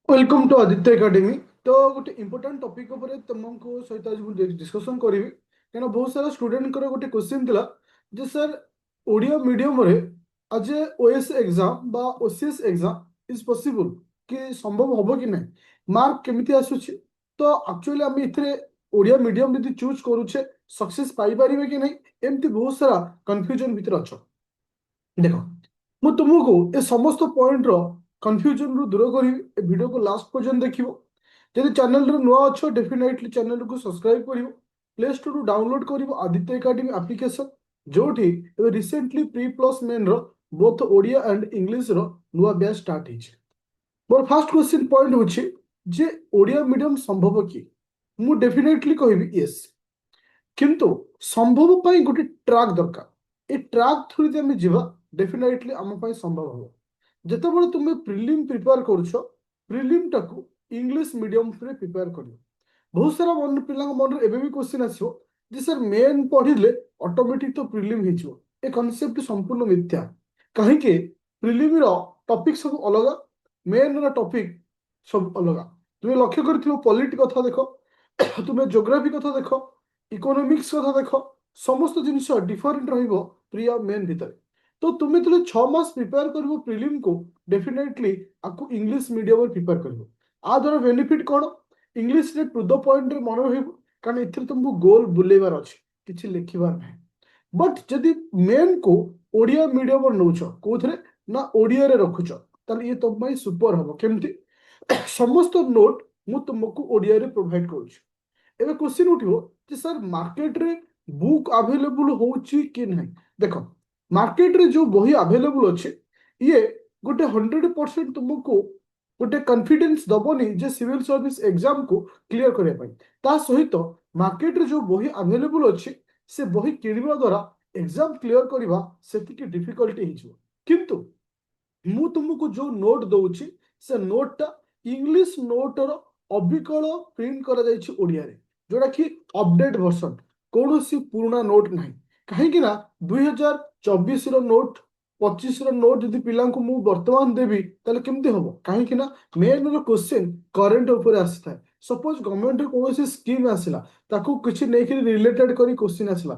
Welcome to Aditya academy. तो गोटे important topic ऊपर तुमको सहित आज मुझे डिस्कशन करी क्या बहुत सारा स्टूडेंट गोटे क्वेश्चन थिला जे सर ओडिया मीडियम रे आज ओएस एग्जाम बा ओसीएस एग्जाम इज पॉसिबल कि संभव होबो कि नहीं मार्क केमिति आसुछि। तो एक्चुअली आम इथे ओडिया मीडियम यदि चूज करूछे सक्सेस पाई परिबे कि नहीं एमती बहुत सारा कंफ्यूजन भितर अछ। देख ମୁଁ ତୁମକୁ ଏ ସମସ୍ତ ପଏଣ୍ଟର କନଫ୍ୟୁଜନରୁ ଦୂର କରିବି। ଏ ଭିଡ଼ିଓକୁ ଲାଷ୍ଟ ପର୍ଯ୍ୟନ୍ତ ଦେଖିବ। ଯଦି ଚ୍ୟାନେଲରେ ନୂଆ ଅଛ ଡେଫିନେଟଲି ଚ୍ୟାନେଲକୁ ସବସ୍କ୍ରାଇବ କରିବ। ପ୍ଲେ ଷ୍ଟୋରରୁ ଡାଉନଲୋଡ୍ କରିବ ଆଦିତ୍ୟ ଏକାଡେମୀ ଆପ୍ଲିକେସନ, ଯୋଉଠି ଏବେ ରିସେଣ୍ଟଲି ପ୍ରି ପ୍ଲସ୍ ମେନ୍ର ବୋଥ ଓଡ଼ିଆ ଆଣ୍ଡ ଇଂଲିଶର ନୂଆ ବ୍ୟାଚ୍ ଷ୍ଟାର୍ଟ ହେଇଛି। ମୋର ଫାର୍ଷ୍ଟ କ୍ୱେଶ୍ଚିନ୍ ପଏଣ୍ଟ ହେଉଛି ଯେ ଓଡ଼ିଆ ମିଡିୟମ ସମ୍ଭବ କି? ମୁଁ ଡେଫିନେଟଲି କହିବି ୟେସ୍, କିନ୍ତୁ ସମ୍ଭବ ପାଇଁ ଗୋଟେ ଟ୍ରାକ୍ ଦରକାର। ଏ ଟ୍ରାକ୍ ଥ୍ରୁ ଯଦି ଆମେ ଯିବା ଡେଫିନେଟଲି ଆମ ପାଇଁ ସମ୍ଭବ ହବ। ଯେତେବେଳେ ତୁମେ ପ୍ରିଲିମ୍ ପ୍ରିପେୟାର କରୁଛ, ପ୍ରିଲିମ୍ଟାକୁ ଇଂଲିଶ ମିଡିୟମରେ ପ୍ରିପେୟାର କରିବ। ବହୁତ ସାରା ପିଲାଙ୍କ ମନରେ ଏବେ ବି କ୍ୱେଶ୍ଚିନ୍ ଆସିବ ଯେ ସାର୍ ମେନ୍ ପଢିଲେ ଅଟୋମେଟିକ୍ ତ ପ୍ରିଲିମ୍ ହେଇଯିବ। ଏ କନସେପ୍ଟ ସମ୍ପୂର୍ଣ୍ଣ ମିଥ୍ୟା। କାହିଁକି? ପ୍ରିଲିମ୍ର ଟପିକ୍ ସବୁ ଅଲଗା, ମେନ୍ର ଟପିକ୍ ସବୁ ଅଲଗା। ତୁମେ ଲକ୍ଷ୍ୟ କରିଥିବ ପଲିଟି କଥା ଦେଖ, ତୁମେ ଜୋଗ୍ରାଫି କଥା ଦେଖ, ଇକୋନୋମିକ୍ସ କଥା ଦେଖ, ସମସ୍ତ ଜିନିଷ ଡିଫରେଣ୍ଟ ରହିବ ପ୍ରି ଆଉ ମେନ୍ ଭିତରେ। ତ ତୁମେ ଯେତେବେଳେ 6 ମାସ ପ୍ରିପେୟାର କରିବ ପ୍ରିଲିମ୍କୁ, ଡେଫିନେଟଲି ଆକୁ ଇଂଲିଶ ମିଡିୟମରେ ପ୍ରିପେୟାର କରିବ। ଆ ଦ୍ୱାରା ବେନିଫିଟ୍ କ'ଣ? ଇଂଲିଶରେ ଟୁ ଦ ପଏଣ୍ଟରେ ମନେ ରହିବ, କାରଣ ଏଥିରେ ତୁମକୁ ଗୋଲ ବୁଲେଇବାର ଅଛି, କିଛି ଲେଖିବାର ନାହିଁ। ବଟ୍ ଯଦି ମେନ୍କୁ ଓଡ଼ିଆ ମିଡିୟମରେ ନେଉଛ, କୋଉଥିରେ ନା ଓଡ଼ିଆରେ ରଖୁଛ, ତାହେଲେ ଇଏ ତମ ପାଇଁ ସୁପର ହବ। କେମିତି? ସମସ୍ତ ନୋଟ୍ ମୁଁ ତୁମକୁ ଓଡ଼ିଆରେ ପ୍ରୋଭାଇଡ କରୁଛି। ଏବେ क्वेश्चन उठिबो जे सर मार्केट रे बुक अवेलेबल होउची कि नहीं। देखो, मार्केट रे जो बही अवेलेबल अच्छे ये गोटे 100% तुमको गोटे कॉन्फिडेंस दबनी जे सिविल सर्विस एग्जाम को क्लियर करने पाई। ता सहित मार्केट रे जो बही अवेलेबल अच्छे से बही किणवा द्वारा एग्जाम क्लियर करवा सेतिकी डिफिकल्टी हिजो। किंतु मु तुमको जो नोट दउची से नोटटा इंग्लिश नोटर अविकल प्रिंट करा जाइछि ओडिया रे, जोड़ा कि अपडेट वर्सन, कौन सी पुराना नोट नहीं। कहीं ना 2024 नोट 25 नोट जदि पिला मु वर्तमान देवी ताले केमती हम, कहीं ना मेन रो क्वेश्चन करेंट ऊपर आसी था। सपोज गवर्नमेंट कौन सी स्कीम आसला ताकू किछि नहीं रिलेटेड करी क्वेश्चन आसला,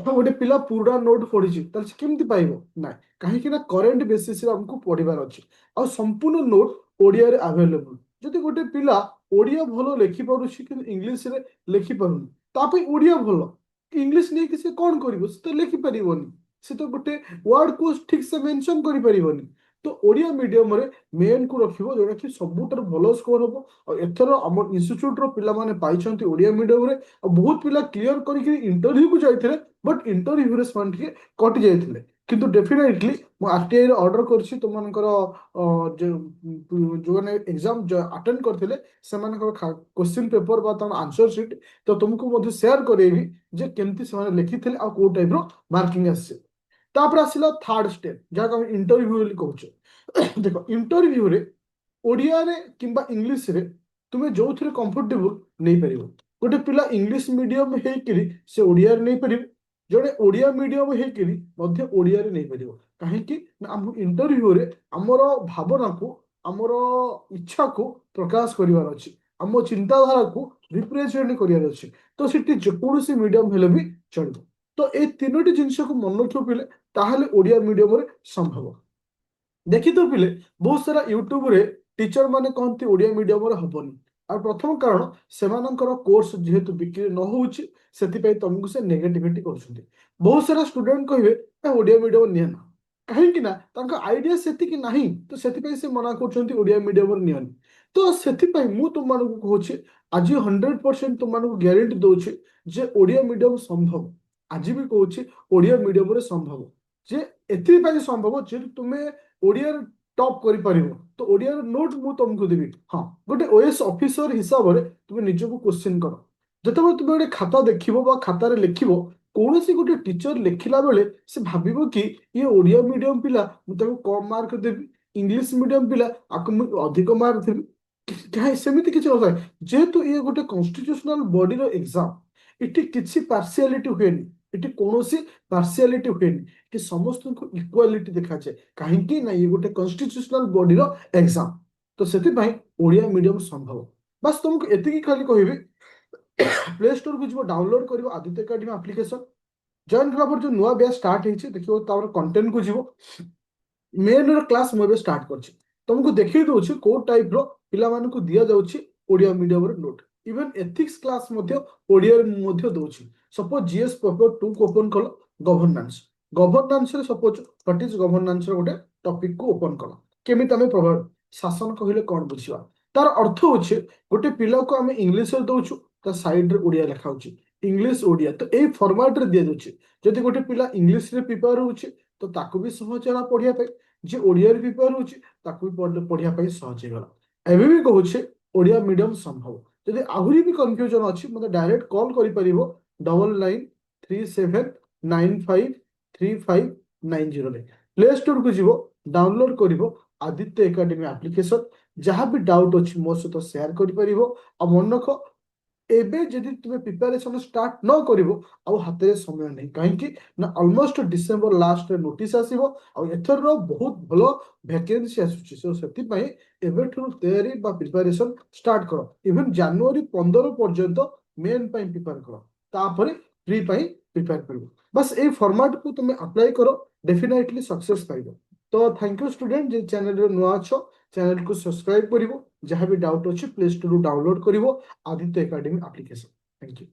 गोटे पिला पुराना नोट पढ़ी केमती पाइब ना, कहीं ना करेंट बेसिस हमको पढ़ार अच्छे। आ संपूर्ण नोट ओडिया रे अवेलेबल। जदि गोटे पिला ओडिया भल लेखि पारुछि कि इंग्लिश रे लेखि पारुनी, तापई ओडिया भल, इंग्लिश नहीं कि से कौन करिवो, से तो लेखि परिबोनी, से तो गोटे वर्ड को ठीक से मेंशन करि परिबोनी। तो ओडिया मीडियम रे मेन को रखिबो, जोटा कि सबुतर भलो स्कोर हबो। और एथरो हमर इंस्टीट्यूट रो पिला माने पाइछंती ओडिया मीडियम रे, और बहुत पिला क्लियर करिकि इंटरव्यू को जाइथिले, बट इंटरव्यू रे समान के कटि जाइथिले। किंतु डेफिनेटली मु आरटीआई रे ऑर्डर करछि तुमनकर जो माने एग्जाम अटेंड करथिले सेमानकर क्वेश्चन पेपर बा तन आंसर शीट तो तुमको मधे शेयर करेबी जे केमती से लिखिथिले आ को टाइप रो मार्किंग आसे। तापर आसिला थर्ड स्टेप जहाँ हम इंटरव्यू बोली कहूचे। देखो, इंटरव्यू रे ओडिया रे किंबा इंग्लिश रे तुमे जो थरे कंफर्टेबल नहीं परिबो। गोटे पिला इंग्लिश मीडियम हेकरी से ओडिया रे नहीं परिबो, जोड़े ओडिया मीडियम हेकरी मध्य ओडिया रे नहीं परिबो। काहेकि ना हम इंटरव्यू रे हमर भावना को, हमर इच्छा को प्रकाश करिवार अछि, हम चिंताधारा को रिप्रेजेंट करिवार अछि। तो सेठी जेकोसी मीडियम हेले भी चलिबो। तो ए तीनोटी जिनिस को मन रखिले ताहले ओडिया मीडियम रे संभव। देखी तो पिले बहुत सारा यूट्यूब रे टीचर माने कहते ओडिया मीडियम रे हबनी। आ प्रथम कारण सेमानकर कोर्स जेहेतु बिक्री न होउची सेति तुमको से नेगेटिविटी करछुंती। बहुत सारा स्टूडेंट कहिबे ओडिया मीडियम नियना, कहीं ना तांका आइडिया सेति कि नहीं, तो सेति से मना करछुंती ओडिया मीडियम रे नियन। तो सेति मु तुम मानकु कहूची आज 100% तुम मानकु ग्यारंटी दउची जे ओडिया मीडियम संभव। आज भी कहूची ओडिया मीडियम रे संभव, जे एथि संभव जे तुमे ओडिया टॉप करि परिबो। तो ओडिया नोट मु तुमको देबी। हाँ, गोटे ओएस ऑफिसर हिसाब रे तुमे निजको क्वेश्चन करो। जतबे तुमे गोटे खाता देखिबो बा खाता रे लिखिबो, कौनसी गोटे टीचर लिखिला बेले से भाबिबो कि ये ओडिया मीडियम पिला मु ताको कम मार्क देबी, इंग्लिश मीडियम पिला आको मु अधिक मार्क देबी। कहीं सेमिति किछि नथाय। जेहेतु ये गोटे कॉन्स्टिट्यूशनल बॉडी रो एग्जाम, इटी किछि पार्शियलिटी हुएनी, इटी कौनसी पार्शियलिटी हुएनी कि समस्त को इक्वालिटी देखा जाए। कहीं ना ये गोटे कॉन्स्टिट्यूशनल बॉडी रो एग्जाम। तो से ओडिया मीडियम संभव बस तुमको एतिकी खाली कहबी प्ले स्टोर को जीव डाउनलोड कर आदित्य एकेडमी एप्लिकेशन जॉइन कला जो नुआ बैच स्टार्ट होती देखिए कंटेंट को जीव मेन क्लास मुझे स्टार्ट कर तुमको देखिए दूसरी कौ टाइप पिला दि जाऊँगी Odia medium note even ethics class Odia दूसरी सपोज जीएस पेपर 2 को ओपन कल governance governance suppose what is governance गोटे टॉपिक को ओपन कल केमी आम प्रभाव शासन कहले कौन बुझा तार अर्थ होचे गोटे पिला को आम इंग्लीश दौचु ता साइड रे ओडिया लिखा होची इंग्लीश ओडिया तो यही फॉर्मेट रे दिया जाउची जदि गोटे पिला इंग्लीश रे प्रिपेयर होची तो ताकू भी सहज होला पढ़िया पे जे ओडिया रे प्रिपेयर होची ताकू भी पढ़िया पे सहज होला एबे भी कहूचे ओडिया मीडियम संभव जदि आहुरी भी कंफ्यूजन अछि मते डायरेक्ट कॉल करि परिबो 9937953590 रे प्ले स्टोर को जीवो डाउनलोड करिवो आदित्य एकेडमी एप्लिकेशन जहाँ भी डाउट अच्छी मो सहित शेयर कर मन रख एबे जदि तुम प्रिपरेशन स्टार्ट न करिवो आउ हाथ में समय नहीं कहीं ना ऑलमोस्ट डिसेंबर लास्ट नोटिस आसीबो आउ एथर बहुत भलो वैकेंसी आसुची सो सेति पई एबेठु तैयारी बा प्रिपरेशन स्टार्ट करो इवन जनवरी 15 पर्यंत मेन पई प्रिपेयर करो तापर प्री पई प्रिपेयर करिवो बस ए फॉर्मेट को तुम अप्लाई करो डेफिनेटली सक्सेस पाइबो तो thank you student J channel रे नुआ अछो चैनल को सब्सक्राइब करिवो जहाँ भी डाउट अच्छे प्ले स्टोर डाउनलोड करिवो Aditya academy application thank you.